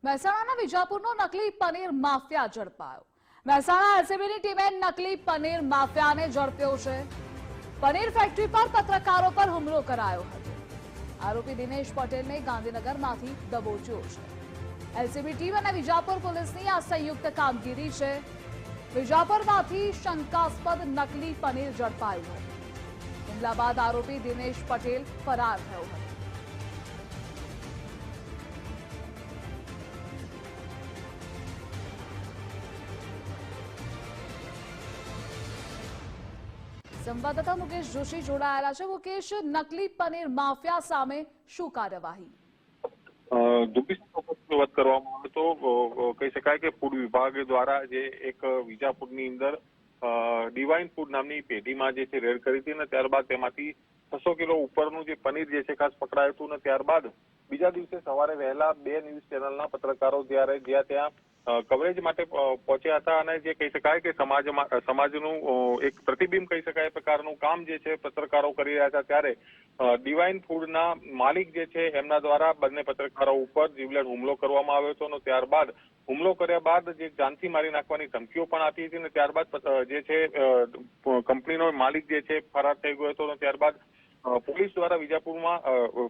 મહેસાણાના વિજાપુરનો નકલી પનીર માફિયા ઝડપાયો। મહેસાણા એલસીબીની ટીમે નકલી પનીર માફિયાને ઝડપ્યો છે। પનીર ફેક્ટરી પર પત્રકારો પર હુમલો કરાયો હતો। આરોપી દિનેશ પટેલને ગાંધીનગરમાંથી દબોચ્યો છે। એલસીબી ટીમ અને વિજાપુર પોલીસની આ સંયુક્ત કામગીરી છે। વિજાપુરમાંથી શંકાસ્પદ નકલી પનીર ઝડપાયું હતું। હુમલા બાદ આરોપી દિનેશ પટેલ ફરાર થયો હતો। સંવાદદાતા મુકેશ જોશી જોડાયેલા છે। મુકેશ, નકલી પનીર માફિયા સામે શું કાર્યવાહી? વાત કરવામાં આવે તો કહી શકાય કે ફૂડ વિભાગ દ્વારા જે એક વિજાપુરની અંદર ડિવાઇન ફૂડ નામની પેઢીમાં જે છે રેડ કરી હતી ને ત્યારબાદ તેમાંથી 600 કિલો ઉપરનું જે પનીર જે છે ખાસ પકડાયું હતું ને ત્યારબાદ બીજા દિવસે સવારે વહેલા 2 ન્યૂઝ ચેનલના પત્રકારો જ્યાં ત્યાં કવરેજ માટે પહોંચ્યા હતા અને જે કહી શકાય કે સમાજનું એક પ્રતિબિંબ કહી શકાય પ્રકારનું કામ જે છે પત્રકારો કરી રહ્યા હતા ત્યારે ડિવાઇન ફૂડના માલિક જે છે એમના દ્વારા બંને પત્રકારો ઉપર જીવલેણ હુમલો કરવામાં આવ્યો હતો અને ત્યારબાદ હુમલો કર્યા બાદ જે જાનથી મારી નાખવાની ધમકીઓ પણ આપી હતી અને ત્યારબાદ જે છે કંપનીનો માલિક જે છે ફરાર થઈ ગયો હતો અને ત્યારબાદ પોલીસ દ્વારા વિજાપુરમાં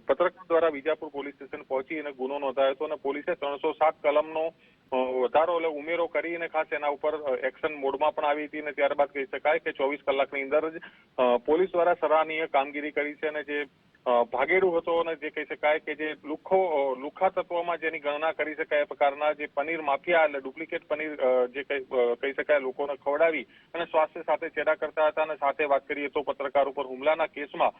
પત્રકાર દ્વારા વિજાપુર પોલીસ સ્ટેશન પહોંચી અને ગુનો નોંધાયો હતો અને પોલીસે 307 કલમનો વધારો એટલે ઉમેરો કરીને ખાસ એના ઉપર એક્શન મોડમાં પણ આવી હતી અને ત્યારબાદ કહી શકાય કે 24 કલાકની અંદર જ પોલીસ દ્વારા સરાહનીય કામગીરી કરી છે અને જે ભાગેડુ હતો અને જે કહી શકાય કે જે લુખ્ખા તત્વોમાં જેની ગણના કરી શકાય એ પ્રકારના જે પનીર માફિયા એટલે ડુપ્લિકેટ પનીર જે કહી શકાય લોકોને ખવડાવી અને સ્વાસ્થ્ય સાથે ચેડા કરતા હતા અને સાથે વાત કરીએ તો પત્રકાર ઉપર હુમલાના કેસમાં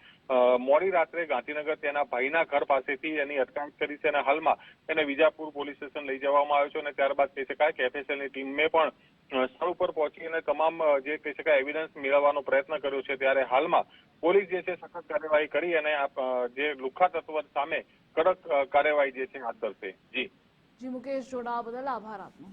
મોડી રાત્રે ગાંધીનગર તેના ભાઈના ઘર પાસેથી એની અટકાયત કરી છે અને હાલમાં એને વિજાપુર પોલીસ સ્ટેશન લઈ જવામાં આવ્યો છે અને ત્યારબાદ કહી શકાય કે એફએસએલની ટીમે પણ સ્થળ ઉપર પહોંચી અને તમામ જે કહી શકાય એવિડન્સ મેળવવાનો પ્રયત્ન કર્યો છે ત્યારે હાલમાં પોલીસ જે છે સખત કાર્યવાહી કરી અને જે લુખ્ખા તત્વ સામે કડક કાર્યવાહી જે છે હાથ ધરશે। જી મુકેશ, જોડાવા બદલ આભાર આપનો।